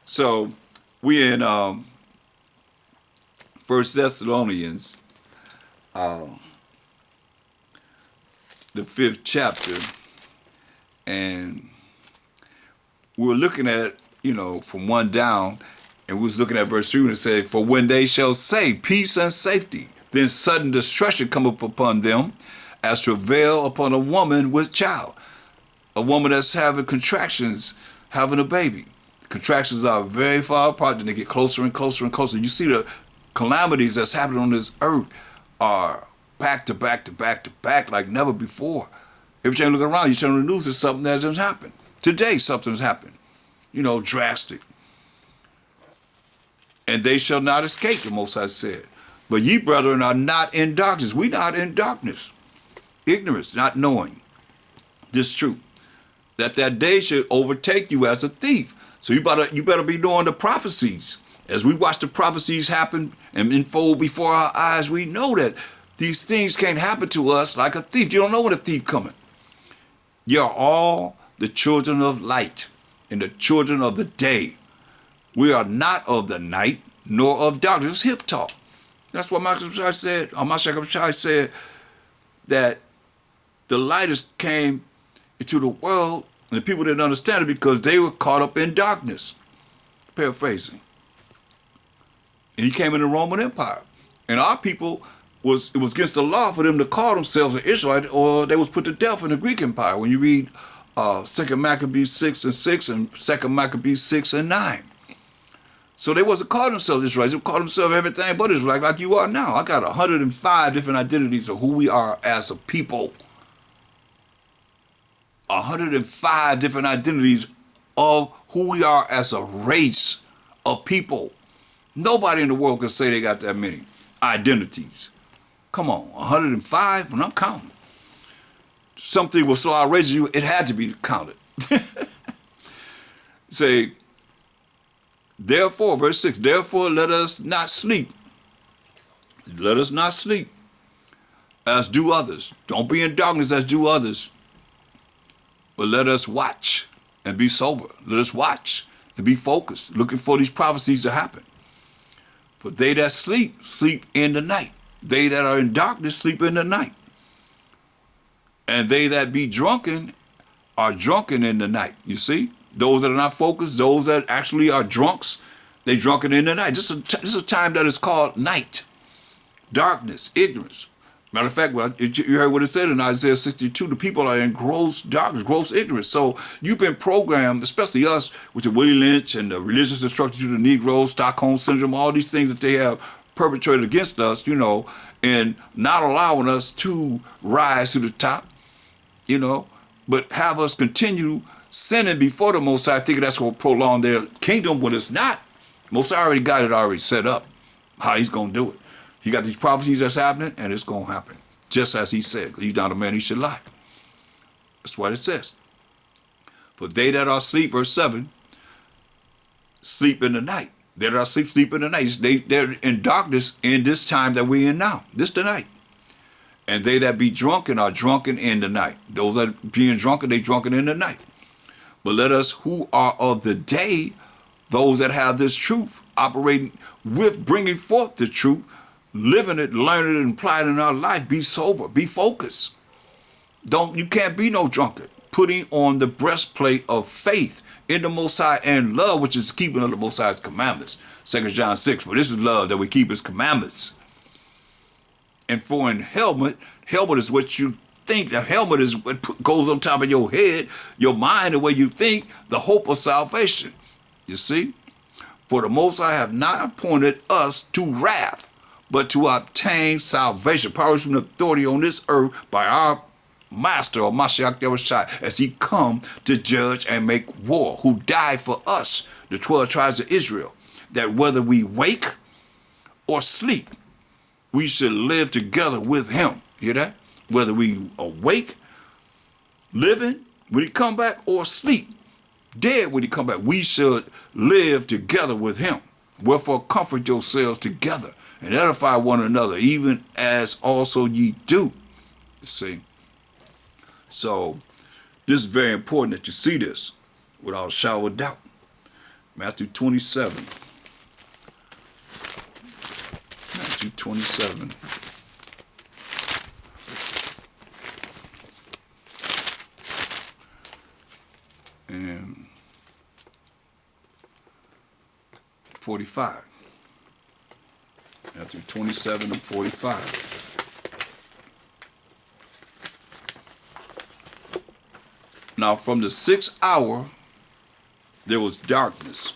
So we in First Thessalonians, the 5th chapter, and we were looking at, from 1 down, and we was looking at verse 3 and it said, "For when they shall say peace and safety, then sudden destruction come up upon them, as travail upon a woman with child." A woman that's having contractions, having a baby. Contractions are very far apart, and they get closer and closer and closer. You see the calamities that's happening on this earth are back to back to back to back like never before. Every time you look around, you turn on the news, there's something that just happened. Today, something's happened, drastic. "And they shall not escape," the Most High said. "But ye, brethren, are not in darkness." We not in darkness. Ignorance, not knowing this truth, that day should overtake you as a thief. So you better be knowing the prophecies. As we watch the prophecies happen and unfold before our eyes, we know that these things can't happen to us like a thief. You don't know when a thief coming. You're all the children of light and the children of the day. We are not of the night nor of darkness. It's hip talk. That's what MASHAYACH said, that the light came into the world, and the people didn't understand it because they were caught up in darkness. Paraphrasing. And he came in the Roman Empire. And our people, it was against the law for them to call themselves an Israelite, or they was put to death in the Greek Empire. When you read 2 Maccabees 6:6 and 2 Maccabees 6:9. So they wasn't calling themselves Israelites. They called themselves everything but Israelite, like you are now. I got 105 different identities of who we are as a people. 105 different identities of who we are as a race of people. Nobody in the world can say they got that many identities. Come on, 105? When I'm counting. Something was so outrageous, it had to be counted. Say, therefore, verse 6, "Therefore let us not sleep." Let us not sleep as do others. Don't be in darkness as do others. But let us watch and be sober. Let us watch and be focused, looking for these prophecies to happen. "For they that sleep, sleep in the night. They that are in darkness, sleep in the night. And they that be drunken are drunken in the night." You see? Those that are not focused, those that actually are drunks, they drunken in the night. This is a time that is called night. Darkness, ignorance. Matter of fact, you heard what it said in Isaiah 62, the people are in gross darkness, gross ignorance. So you've been programmed, especially us, with the Willie Lynch and the religious instruction to the Negroes, Stockholm Syndrome, all these things that they have perpetrated against us, and not allowing us to rise to the top, but have us continue sinning before the Most High, thinking that's going to prolong their kingdom, but it's not. Most High already got it already set up, how he's going to do it. He got these prophecies that's happening, and it's going to happen, just as he said. He's not a man he should lie. That's what it says. "For they that are asleep," verse 7, "sleep in the night." They that are asleep, sleep in the night. They're in darkness in this time that we're in now, this the night. "And they that be drunken are drunken in the night." Those that being drunken, they drunken in the night. "But let us who are of the day," those that have this truth, operating with bringing forth the truth, living it, learning it, and applying it in our life, be sober, be focused. You can't be no drunkard. Putting on the breastplate of faith in the Most High and love, which is keeping of the Most High's commandments. 2 John 6, "For this is love, that we keep his commandments." And for in helmet is what you think. The helmet is what goes on top of your head, your mind, the way you think, the hope of salvation. You see? "For the Most High have not appointed us to wrath, but to obtain salvation," power and authority on this earth by our Master, or MASHAYACH, as he come to judge and make war, who died for us, the 12 tribes of Israel, that whether we wake or sleep, we should live together with him. Hear that? Whether we awake, living when he come back, or sleep, dead when he come back, we should live together with him. "Wherefore comfort yourselves together and edify one another, even as also ye do." You see? So this is very important that you see this without a shadow of doubt. Matthew 27. Matthew 27. And 45. Matthew 27 and 45. Now from the 6th hour there was darkness.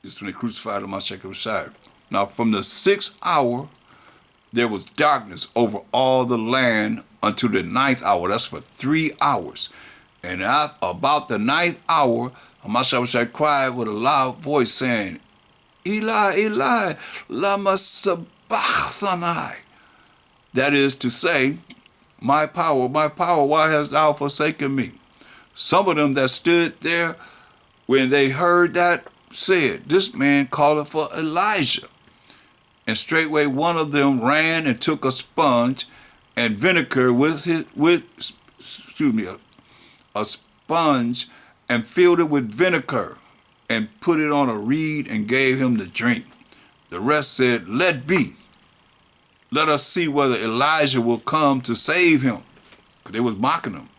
This is when they crucified MASHAYACH. Now from the 6th hour there was darkness over all the land until the 9th hour. That's for 3 hours. And at about the 9th hour, MASHAYACH cried with a loud voice saying, Eli, Eli, lama sabachthani. That is to say, my power, why hast thou forsaken me? Some of them that stood there, when they heard that, said, this man calleth for Elijah. And straightway one of them ran and took a sponge and vinegar a sponge and filled it with vinegar and put it on a reed and gave him to drink. The rest said, let be. Let us see whether Elijah will come to save him. Because they was mocking him.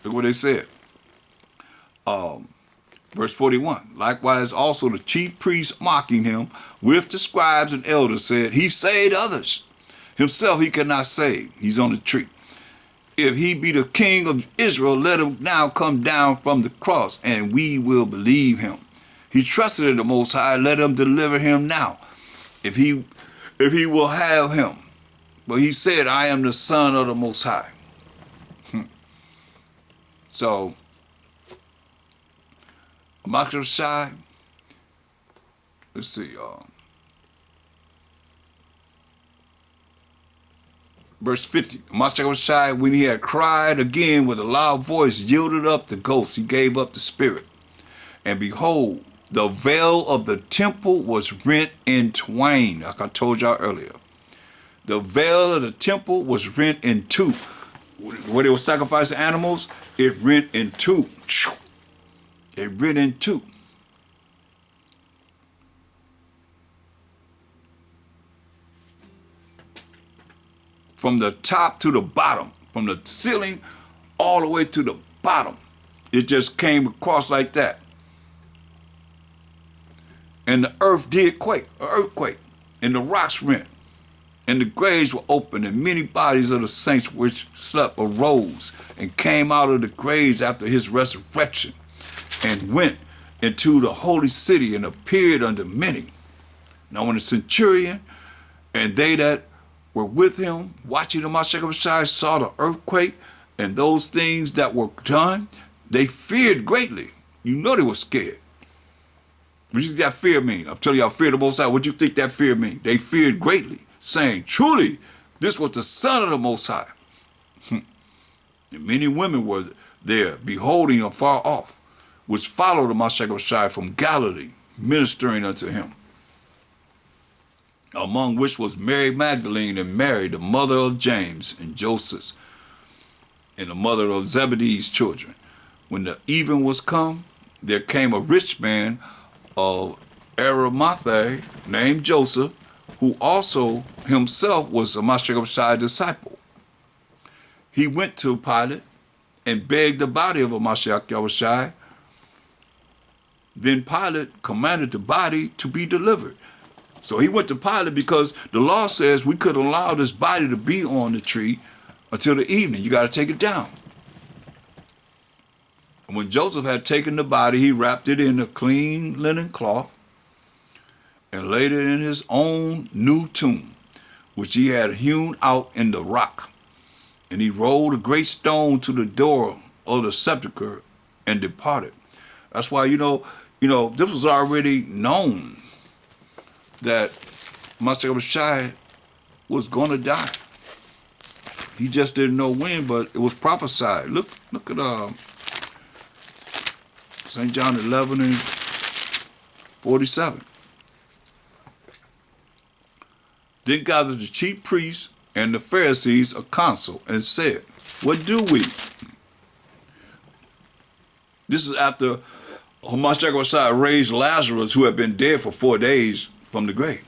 Look what they said. Verse 41. Likewise also the chief priests mocking him with the scribes and elders said, he saved others. Himself he cannot save. He's on the tree. If he be the king of Israel, let him now come down from the cross, and we will believe him. He trusted in the Most High, let him deliver him now, if he will have him. But he said, I am the Son of the Most High. So, MASHAYACH, let's see, verse 50, MASHAYACH, when he had cried again with a loud voice, yielded up the ghost, he gave up the spirit. And behold, the veil of the temple was rent in twain, like I told y'all earlier. The veil of the temple was rent in two. Where they were sacrificing animals, it rent in two. It rent in two. From the top to the bottom, from the ceiling all the way to the bottom. It just came across like that. And the earth did quake, an earthquake, and the rocks rent, and the graves were opened, and many bodies of the saints which slept arose and came out of the graves after his resurrection, and went into the holy city and appeared unto many. Now when the centurion and they that were with him, watching the MASHAYACH, saw the earthquake and those things that were done, they feared greatly. You know they were scared. What do you think that fear mean? I'm telling you, I fear the Most High. What do you think that fear mean? They feared greatly, saying, truly, this was the Son of the Most High. And many women were there, beholding afar off, which followed the MASHAYACH from Galilee, ministering unto him. Among which was Mary Magdalene and Mary, the mother of James and Joseph, and the mother of Zebedee's children. When the even was come, there came a rich man of Arimathea named Joseph, who also himself was a MASHAYACH disciple. He went to Pilate and begged the body of a MASHAYACH. Then Pilate commanded the body to be delivered. So he went to Pilate because the law says we could allow this body to be on the tree until the evening. You got to take it down. And when Joseph had taken the body, he wrapped it in a clean linen cloth and laid it in his own new tomb, which he had hewn out in the rock. And he rolled a great stone to the door of the sepulchre and departed. That's why, you know, this was already known that MASHAYACH was going to die. He just didn't know when, but it was prophesied. Look at St. John 11 and 47. Then gathered the chief priests and the Pharisees a council and said, what do we? This is after MASHAYACH raised Lazarus, who had been dead for 4 days, from the grave.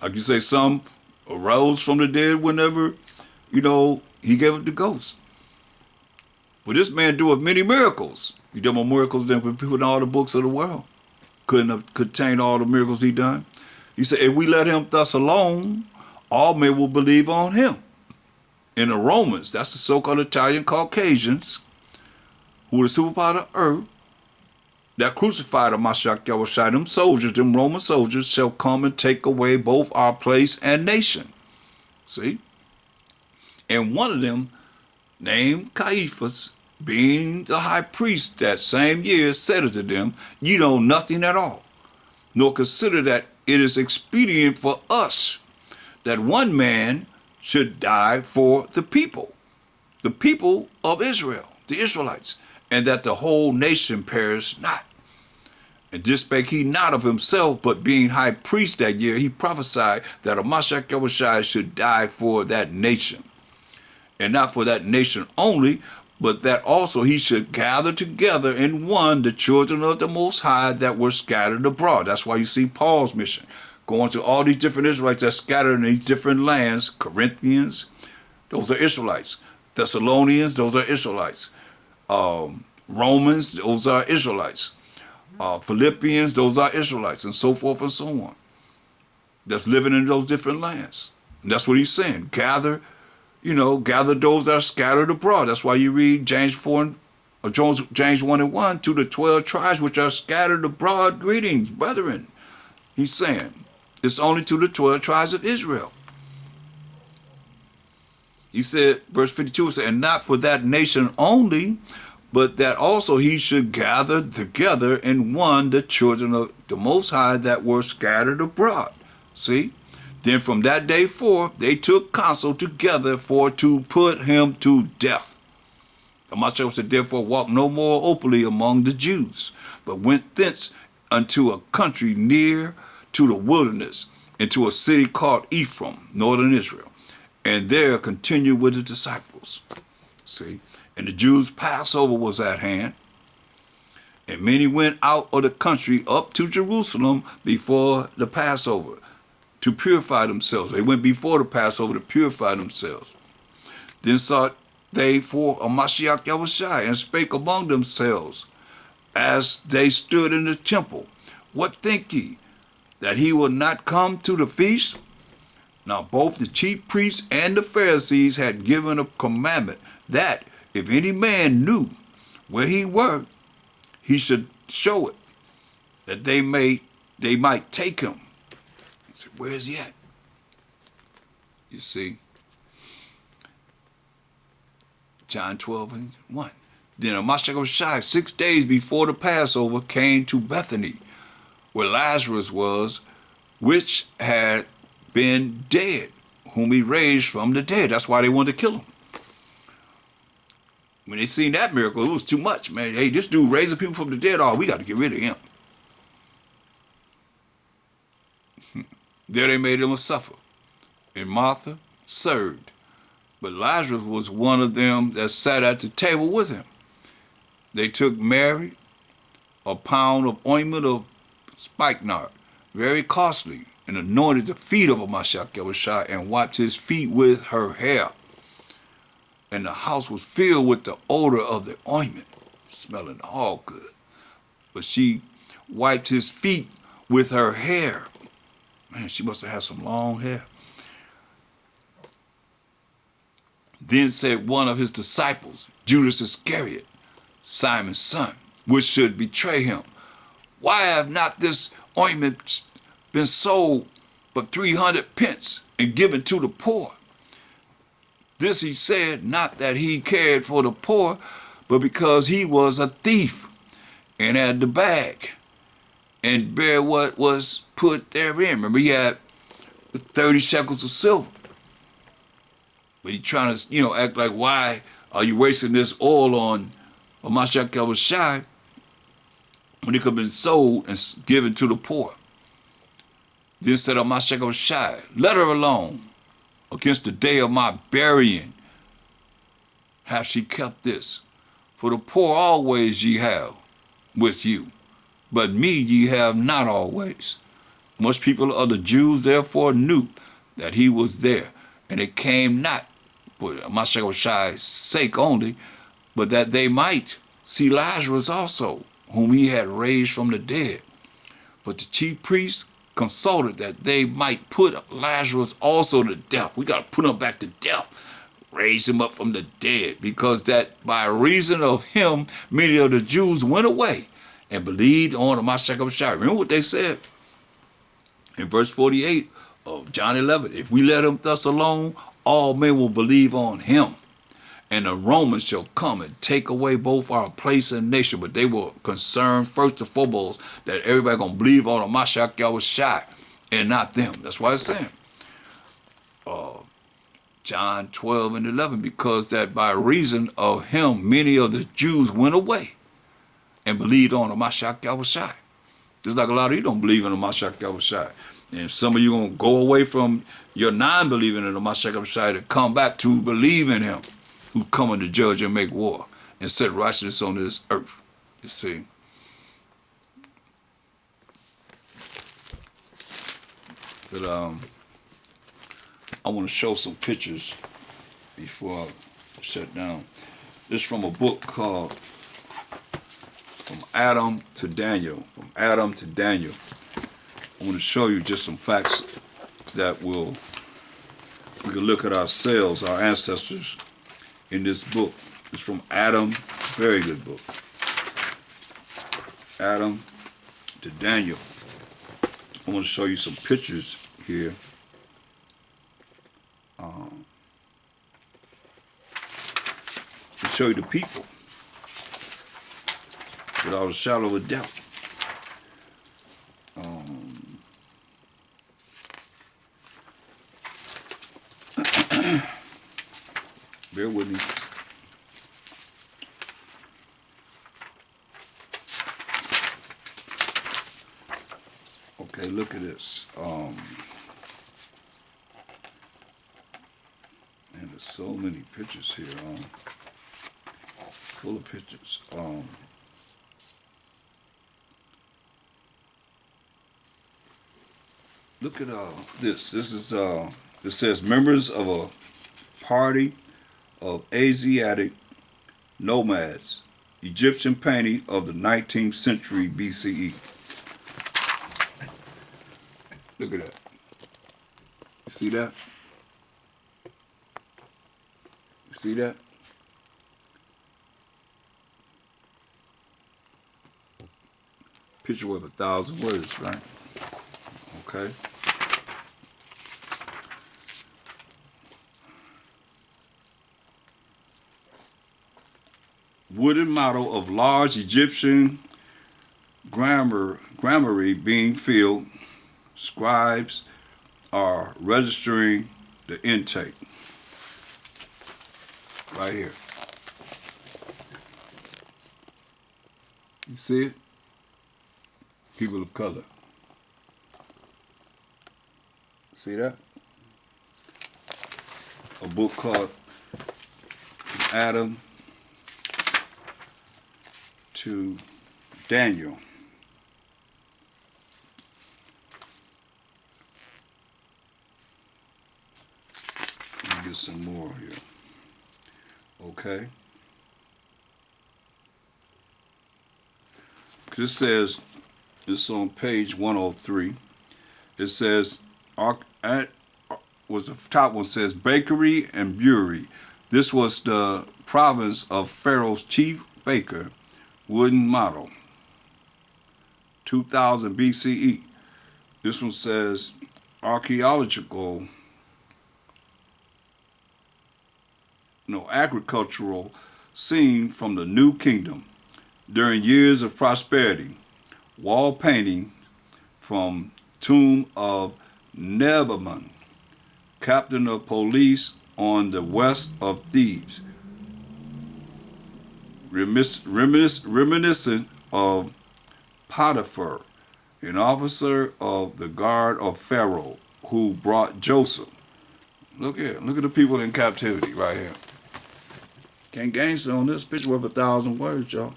Like you say, some arose from the dead whenever, he gave up the ghost. But this man doeth many miracles. He did more miracles than people in all the books of the world. Couldn't have contained all the miracles he done. He said, if we let him thus alone, all men will believe on him. In the Romans, that's the so-called Italian Caucasians, who were the superpower of the earth, that crucified MASHAYACH, them soldiers, them Roman soldiers, shall come and take away both our place and nation. See? And one of them, named Caiaphas, being the high priest that same year, said unto them, ye know nothing at all, nor consider that it is expedient for us that one man should die for the people of Israel, the Israelites, and that the whole nation perish not. And this spake he not of himself, but being high priest that year, he prophesied that MASHAYACH should die for that nation. And not for that nation only, but that also he should gather together in one the children of the Most High that were scattered abroad. That's why you see Paul's mission, going to all these different Israelites that scattered in these different lands. Corinthians, those are Israelites. Thessalonians, those are Israelites. Romans, those are Israelites. Philippians, those are Israelites, and so forth and so on. That's living in those different lands. And that's what he's saying. Gather those that are scattered abroad. That's why you read James 1 and 1, to the 12 tribes which are scattered abroad, greetings, brethren. He's saying it's only to the 12 tribes of Israel. He said, verse 52, and not for that nation only, but that also he should gather together in one the children of the Most High that were scattered abroad. See? Then from that day forth, they took counsel together for to put him to death. The MASHAYACH said, therefore walk no more openly among the Jews, but went thence unto a country near to the wilderness, into a city called Ephraim, northern Israel, and there continued with the disciples. See? And the Jews' Passover was at hand, and many went out of the country up to Jerusalem before the Passover, to purify themselves. They went before the Passover to purify themselves. Then sought they for MASHAYACH and spake among themselves as they stood in the temple, what think ye, that he will not come to the feast? Now both the chief priests and the Pharisees had given a commandment that if any man knew where he were, he should show it, that they might take him. Where is he at? You see, John 12 and 1. Then MASHAYACH 6 days before the Passover came to Bethany, where Lazarus was, which had been dead, whom he raised from the dead. That's why they wanted to kill him. When they seen that miracle, it was too much, man. Hey, this dude raising people from the dead, we got to get rid of him. There they made him suffer, and Martha served. But Lazarus was one of them that sat at the table with him. They took Mary a pound of ointment of spikenard, very costly, and anointed the feet of MASHAYACH and wiped his feet with her hair. And the house was filled with the odor of the ointment, smelling all good. But she wiped his feet with her hair. Man, she must have had some long hair. Then said one of his disciples, Judas Iscariot, Simon's son, which should betray him, why have not this ointment been sold for 300 pence and given to the poor? This he said, not that he cared for the poor, but because he was a thief and had the bag and bear what was put therein. Remember, he had 30 shekels of silver. But he trying to, act like, why are you wasting this oil on MASHAYACH when it could have been sold and given to the poor? Then said MASHAYACH, let her alone. Against the day of my burying hath she kept this. For the poor always ye have, with you, but me ye have not always. Most people of the Jews therefore knew that he was there, and it came not for MASHAYACH's sake only, but that they might see Lazarus also, whom he had raised from the dead. But the chief priests consulted that they might put Lazarus also to death. We got to put him back to death, raise him up from the dead, because that by reason of him, many of the Jews went away and believed on the MASHAYACH. Remember what they said in verse 48 of John 11. If we let him thus alone, all men will believe on him. And the Romans shall come and take away both our place and nation. But they were concerned first and foremost that everybody going to believe on the MASHAYACH and not them. That's why it's saying John 12 and 11, because that by reason of him, many of the Jews went away and believed on the MASHAYACH. Just like a lot of you don't believe in the MASHAYACH. And some of you going to go away from your non-believing in the MASHAYACH to come back to believe in him, who's coming to judge and make war and set righteousness on this earth. You see. But I want to show some pictures before I shut down. This is from a book called From Adam to Daniel. From Adam to Daniel. I want to show you just some facts that we can look at ourselves, our ancestors, in this book. It's from Adam, very good book. Adam to Daniel. I want to show you some pictures here. To show you the people without a shadow of a doubt. Bear with me. Okay, look at this. Man, there's so many pictures here. Full of pictures. Look at this. This is it says members of a party of Asiatic nomads, Egyptian painting of the 19th century BCE. Look at that. You see that? You see that? Picture with 1,000 words, right? Okay. Wooden model of large Egyptian grammary being filled. Scribes are registering the intake. Right here. You see it? People of color. See that? A book called Adam to Daniel. Let me get some more here. Okay. This says, it's on page 103. It says, was the top one says bakery and brewery. This was the province of Pharaoh's chief baker, wooden model, 2000 BCE. This one says agricultural scene from the New Kingdom during years of prosperity. Wall painting from tomb of Nebaman, captain of police on the west of Thebes, reminiscent of Potiphar, an officer of the guard of Pharaoh who brought Joseph. Look here, look at the people in captivity right here. Can't gangster on this picture worth 1,000 words, y'all.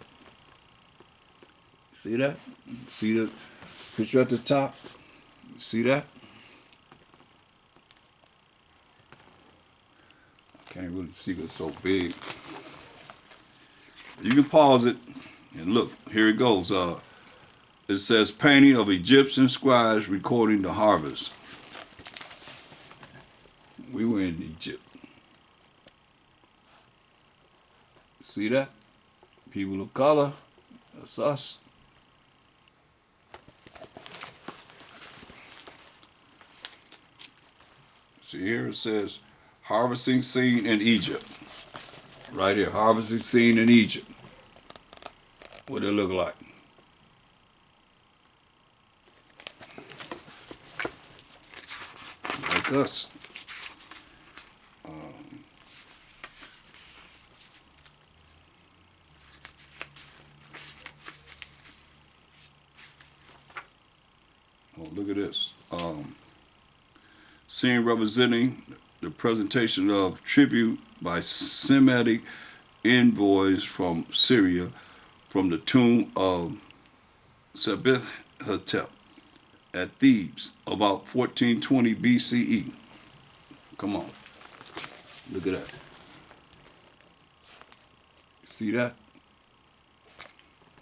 See that? See the picture at the top? See that? I can't really see it, it's so big. You can pause it and look. Here it goes. It says painting of Egyptian scribes recording the harvest. We were in Egypt. See that? People of color. That's us. See here it says harvesting scene in Egypt. Right here, harvesting scene in Egypt. What it look like? Like us. Oh, look at this. Scene representing the presentation of tribute by Semitic envoys from Syria from the tomb of Sebeth-Hetep at Thebes about 1420 BCE. Come on. Look at that. See that?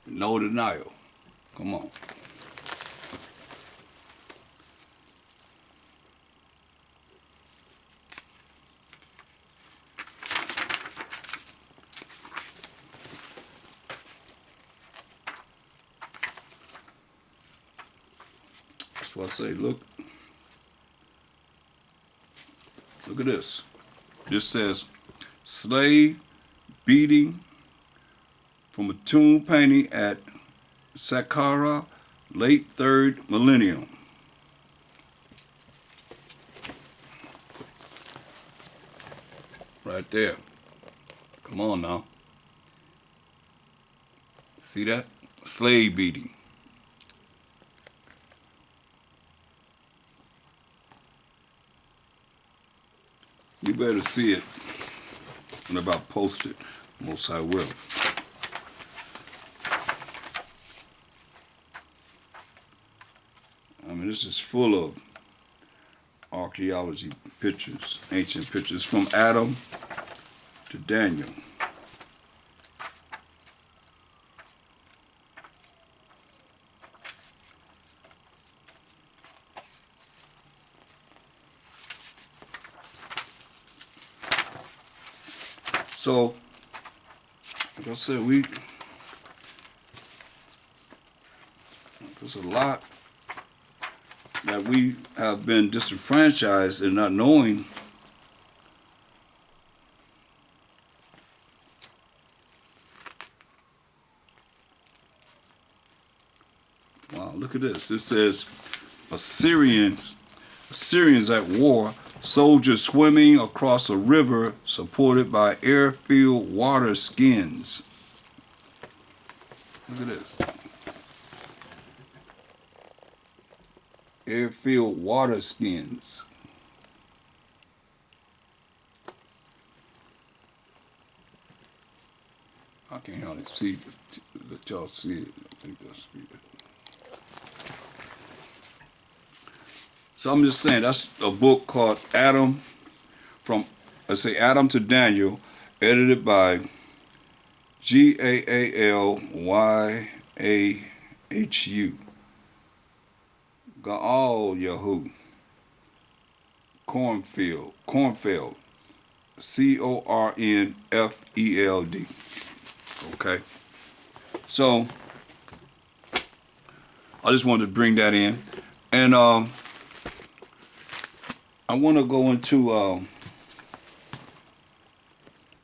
No denial. Come on. That's why I say, look at this. This says, slave beating from a tomb painting at Saqqara, late 3rd millennium. Right there. Come on now. See that? Slave beating. You better see it when I'm about to post it. Most I will. I mean, this is full of archaeology pictures, ancient pictures from Adam to Daniel. So, like I said, there's a lot that we have been disenfranchised and not knowing. Wow, look at this. This says Assyrians at war, soldiers swimming across a river supported by air-filled water skins. Look at this. Air-filled water skins. I can't hardly see this. Let y'all see it. I think that's it. So I'm just saying, that's a book called Adam to Daniel, edited by Gaalyahu. Gaalyahu. Cornfeld. Cornfeld. Okay. So I just wanted to bring that in. And I want to go into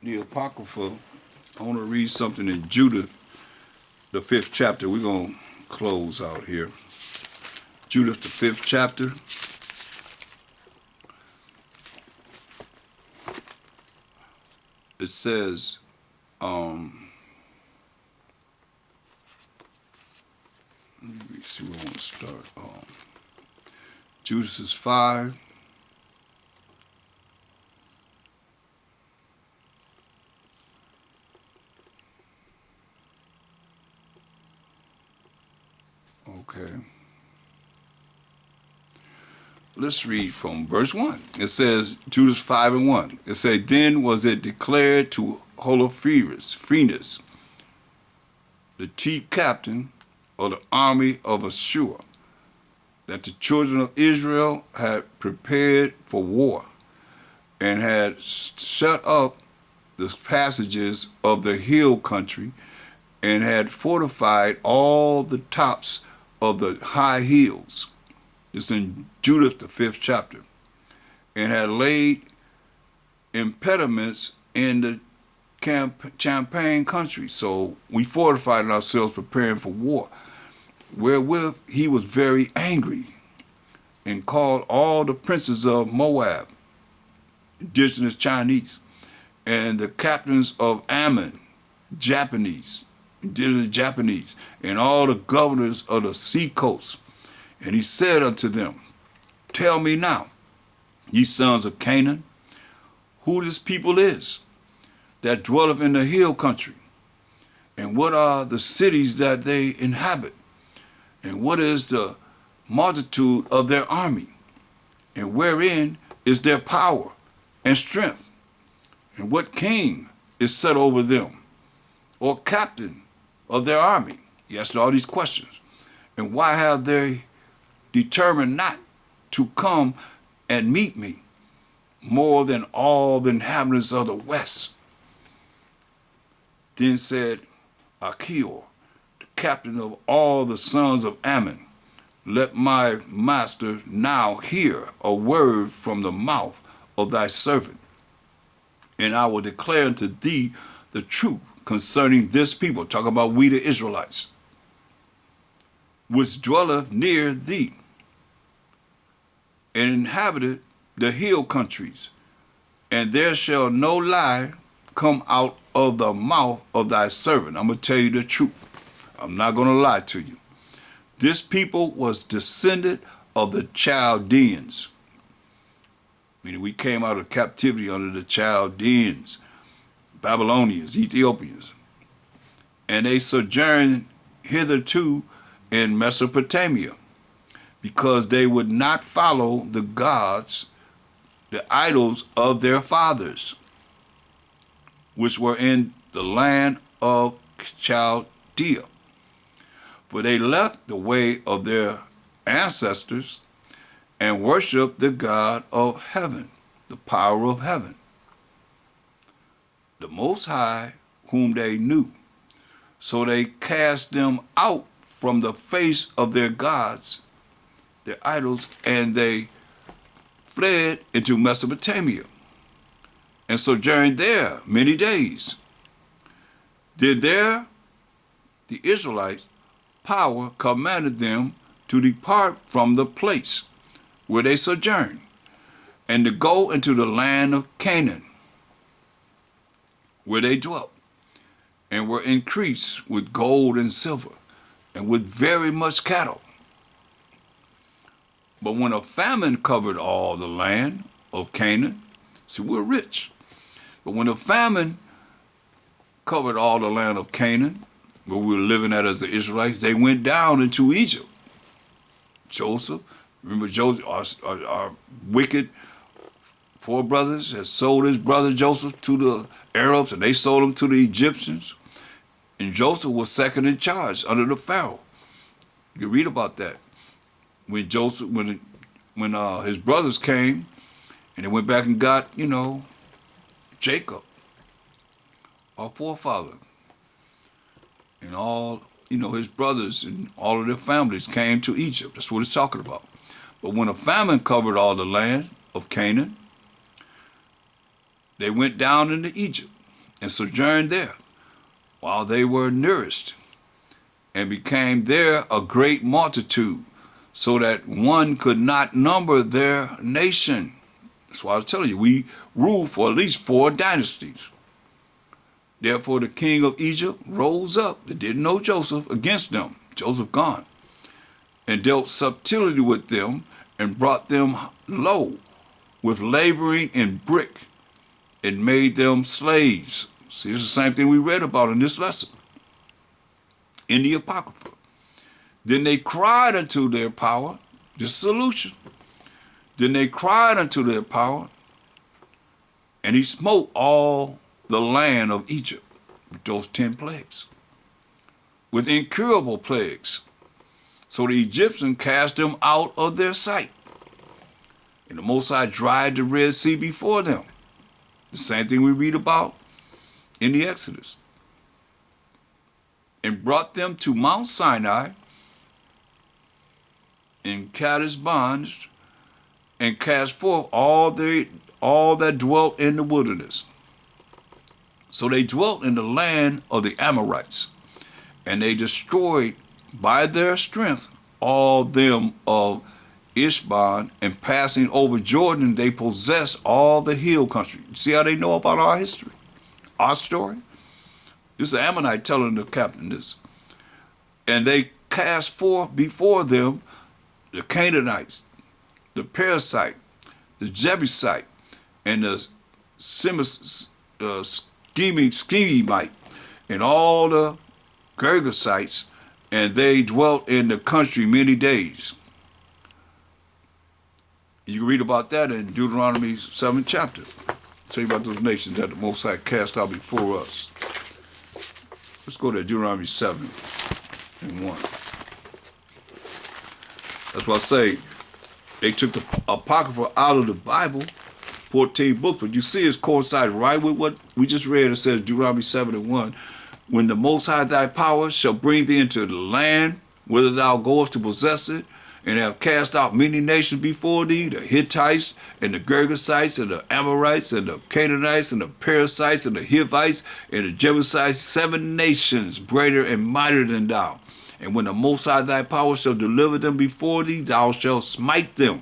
the Apocrypha. I want to read something in Judith, the 5th chapter. We're going to close out here. Judith, the 5th chapter. It says, let me see where I want to start. Judith is 5. Okay. Let's read from verse 1. It says, Judas 5 and 1. It says, Then was it declared to Holofernes, the chief captain of the army of Ashur, that the children of Israel had prepared for war and had shut up the passages of the hill country and had fortified all the tops of the high hills. It's in Judith, the 5th chapter, and had laid impediments in the Champagne country. So we fortified ourselves preparing for war, wherewith he was very angry and called all the princes of Moab, indigenous Chinese, and the captains of Ammon, Japanese, indigenous Japanese, and all the governors of the sea coast. And he said unto them, Tell me now, ye sons of Canaan, who this people is that dwelleth in the hill country, and what are the cities that they inhabit, and what is the multitude of their army, and wherein is their power and strength, and what king is set over them, or captain of their army? He asked all these questions. And why have they determined not to come and meet me more than all the inhabitants of the west? Then said Achior, the captain of all the sons of Ammon, Let my master now hear a word from the mouth of thy servant, and I will declare unto thee the truth concerning this people, talking about we the Israelites, which dwelleth near thee, and inhabited the hill countries, and there shall no lie come out of the mouth of thy servant. I'm going to tell you the truth. I'm not going to lie to you. This people was descended of the Chaldeans, meaning we came out of captivity under the Chaldeans, Babylonians, Ethiopians, and they sojourned hitherto in Mesopotamia, because they would not follow the gods, the idols of their fathers, which were in the land of Chaldea. For they left the way of their ancestors and worshiped the God of heaven, the power of heaven, the Most High, whom they knew. So they cast them out from the face of their gods, their idols, and they fled into Mesopotamia and sojourned there many days. Then there the Israelites' power commanded them to depart from the place where they sojourned, and to go into the land of Canaan, where they dwelt, and were increased with gold and silver, and with very much cattle. But when a famine covered all the land of Canaan, see, we're rich, but when a famine covered all the land of Canaan, where we were living at as the Israelites, they went down into Egypt. Joseph, remember Joseph, our wicked four brothers had sold his brother Joseph to the Arabs, and they sold him to the Egyptians. And Joseph was second in charge under the Pharaoh. You can read about that. When Joseph, when his brothers came, and they went back and got, Jacob, our forefather, and all, his brothers and all of their families came to Egypt. That's what it's talking about. But when a famine covered all the land of Canaan, they went down into Egypt and sojourned there while they were nourished, and became there a great multitude, so that one could not number their nation. That's why I was telling you, we ruled for at least 4 dynasties. Therefore the king of Egypt rose up, that didn't know Joseph, against them, Joseph gone, and dealt subtility with them, and brought them low with laboring in brick, and made them slaves. See, it's the same thing we read about in this lesson, in the Apocrypha. Then they cried unto their power, this solution. Then they cried unto their power, and he smote all the land of Egypt with those 10 plagues, with incurable plagues. So the Egyptians cast them out of their sight. And the Most High dried the Red Sea before them. The same thing we read about in the Exodus. And brought them to Mount Sinai in Kadesh bonds, and cast forth all that dwelt in the wilderness. So they dwelt in the land of the Amorites, and they destroyed by their strength all them of Ishban, and passing over Jordan, they possessed all the hill country. See how they know about our history, our story? This is the Ammonite telling the captain this. And they cast forth before them the Canaanites, the Perizzite, the Jebusite, and the Schemite, and all the Girgasites, and they dwelt in the country many days. You can read about that in Deuteronomy 7th chapter. Tell you about those nations that the Most High cast out before us. Let's go to Deuteronomy 7 and 1. That's why I say they took the Apocrypha out of the Bible, 14 books, but you see it coincides right with what we just read. It says Deuteronomy 7 and 1. When the Most High thy power shall bring thee into the land, whither thou goest to possess it, and have cast out many nations before thee, the Hittites, and the Girgasites, and the Amorites, and the Canaanites, and the Perizzites, and the Hivites, and the Jebusites, 7 nations greater and mightier than thou. And when the Most High thy power shall deliver them before thee, thou shalt smite them.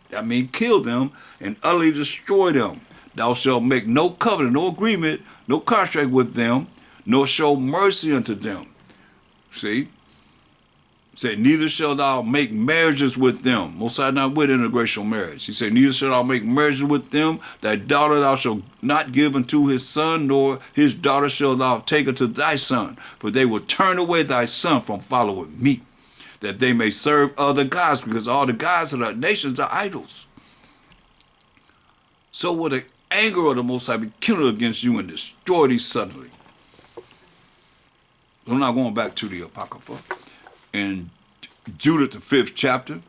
That means kill them and utterly destroy them. Thou shalt make no covenant, no agreement, no contract with them, nor show mercy unto them. See? Say, neither shalt thou make marriages with them. Most High not with interracial marriage. He said, neither shalt thou make marriages with them. Thy daughter thou shalt not give unto his son, nor his daughter shalt thou take unto thy son. For they will turn away thy son from following me, that they may serve other gods, because all the gods of the nations are idols. So will the anger of the Most High be kindled against you and destroy thee suddenly. I'm not going back to the Apocrypha. In Judah, the 5th chapter,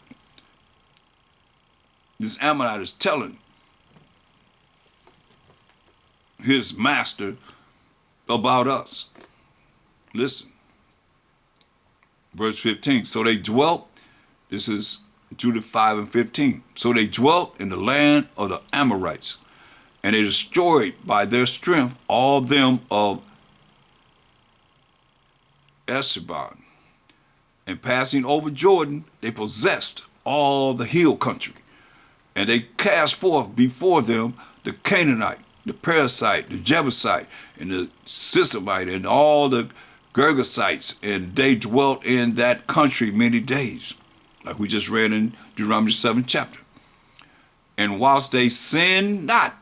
this Ammonite is telling his master about us. Listen, verse 15. So they dwelt, this is Judah 5 and 15. So they dwelt in the land of the Amorites, and they destroyed by their strength all them of Eshban. And passing over Jordan, they possessed all the hill country. And they cast forth before them the Canaanite, the Perizzite, the Jebusite, and the Sisamite, and all the Girgasites, and they dwelt in that country many days, like we just read in Deuteronomy 7th chapter. And whilst they sinned not,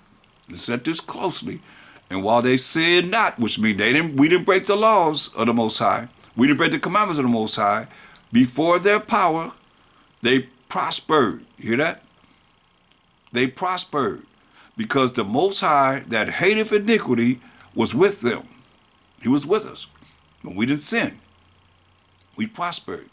listen to this closely, and while they sinned not, which means we didn't break the laws of the Most High, we didn't break the commandments of the Most High, before their power, they prospered. You hear that? They prospered, because the Most High that hateth iniquity was with them. He was with us. But we didn't sin. We prospered.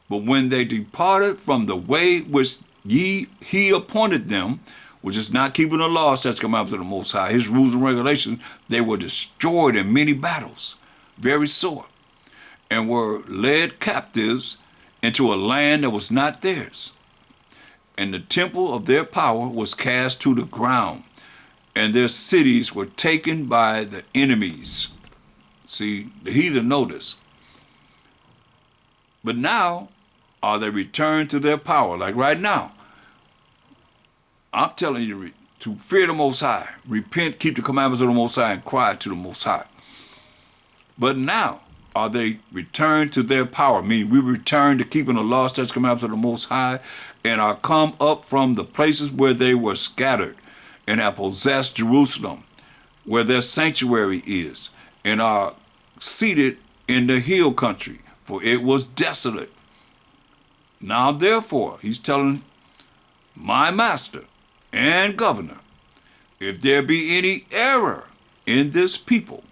But when they departed from the way which he appointed them, which is not keeping the law, statutes, commandments of the Most High, his rules and regulations, they were destroyed in many battles, very sore, and were led captives into a land that was not theirs. And the temple of their power was cast to the ground, and their cities were taken by the enemies. See, the heathen know this. But now are they returned to their power, like right now. I'm telling you to fear the Most High, repent, keep the commandments of the Most High, and cry to the Most High. But now are they returned to their power, meaning we return to keeping the law, statutes, commandments of the Most High, and are come up from the places where they were scattered, and have possessed Jerusalem, where their sanctuary is, and are seated in the hill country, for it was desolate, Now therefore, he's telling my master and governor, if there be any error in this people,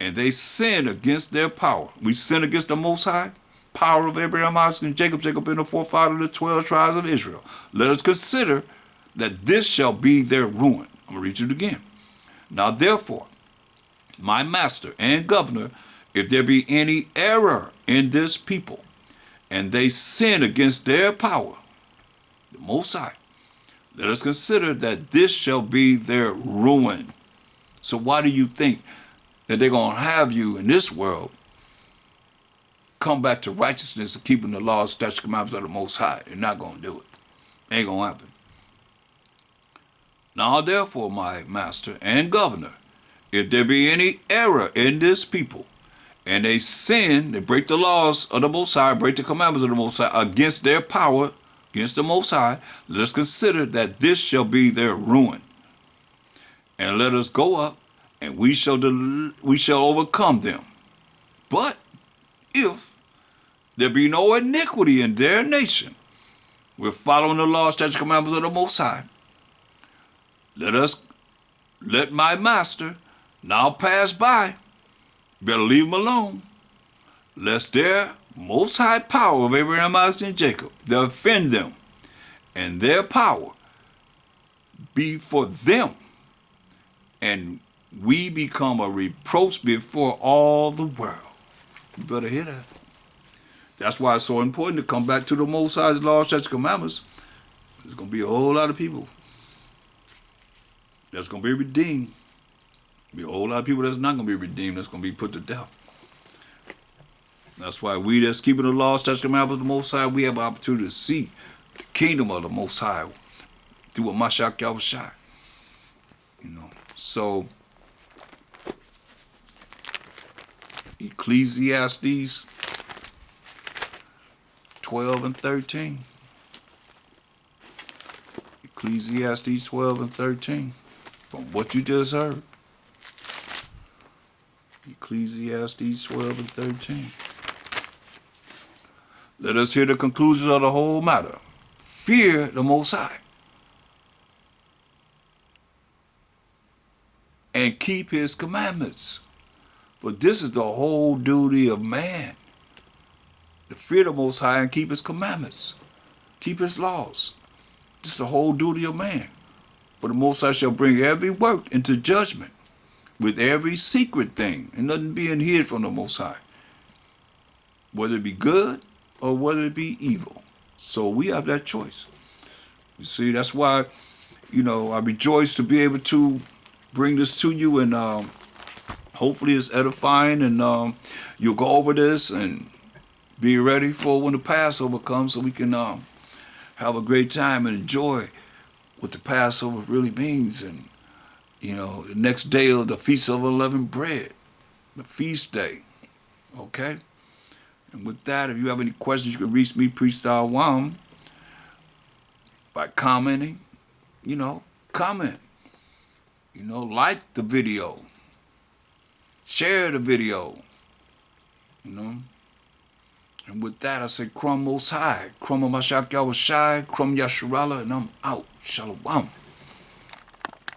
and they sin against their power. We sin against the Most High, power of Abraham, Isaac, and Jacob, Jacob being the forefather of the 12 tribes of Israel. Let us consider that this shall be their ruin. I'm going to read it again. Now therefore, my master and governor, if there be any error in this people, and they sin against their power, the Most High, let us consider that this shall be their ruin. So why do you think that they're going to have you in this world come back to righteousness and keeping the laws, statutes, commandments of the Most High? They're not going to do it. Ain't going to happen. Now therefore, my master and governor, if there be any error in this people, and they sin, they break the laws of the Most High, break the commandments of the Most High against their power, against the Most High, let us consider that this shall be their ruin. And let us go up, and we shall overcome them. But if there be no iniquity in their nation, we're following the law, statutes, commandments of the Most High, let my master now pass by. Better leave them alone, lest their Most High power of Abraham, Isaac, and Jacob defend them, and their power be for them, and we become a reproach before all the world. You better hear that. That's why it's so important to come back to the Most High's laws, statutes, commandments. There's going to be a whole lot of people that's going to be redeemed. Be a whole lot of people that's not going to be redeemed, that's going to be put to death. That's why we that's keeping the law, statutes, commandments of the Most High, we have an opportunity to see the kingdom of the Most High through a MASHAYACH. You know, so Ecclesiastes 12 and 13. Ecclesiastes 12 and 13. From what you just heard. Ecclesiastes 12 and 13. Let us hear the conclusions of the whole matter. Fear the Most High, and keep his commandments. For this is the whole duty of man, to fear the Most High and keep his commandments, keep his laws. This is the whole duty of man. For the Most High shall bring every work into judgment, with every secret thing, and nothing being hid from the Most High, whether it be good or whether it be evil. So we have that choice. You see, that's why, you know, I rejoice to be able to bring this to you, and hopefully it's edifying, and you'll go over this and be ready for when the Passover comes, so we can have a great time and enjoy what the Passover really means. And you know, the next day of the Feast of Unleavened Bread, the feast day. Okay? And with that, if you have any questions, you can reach me, Priest Thaahwam, by commenting. You know, comment. You know, like the video. Share the video. You know? And with that, I say, Krum Most High, Krum MASHAYACH, Krum Yasharallah, and I'm out. Shalom.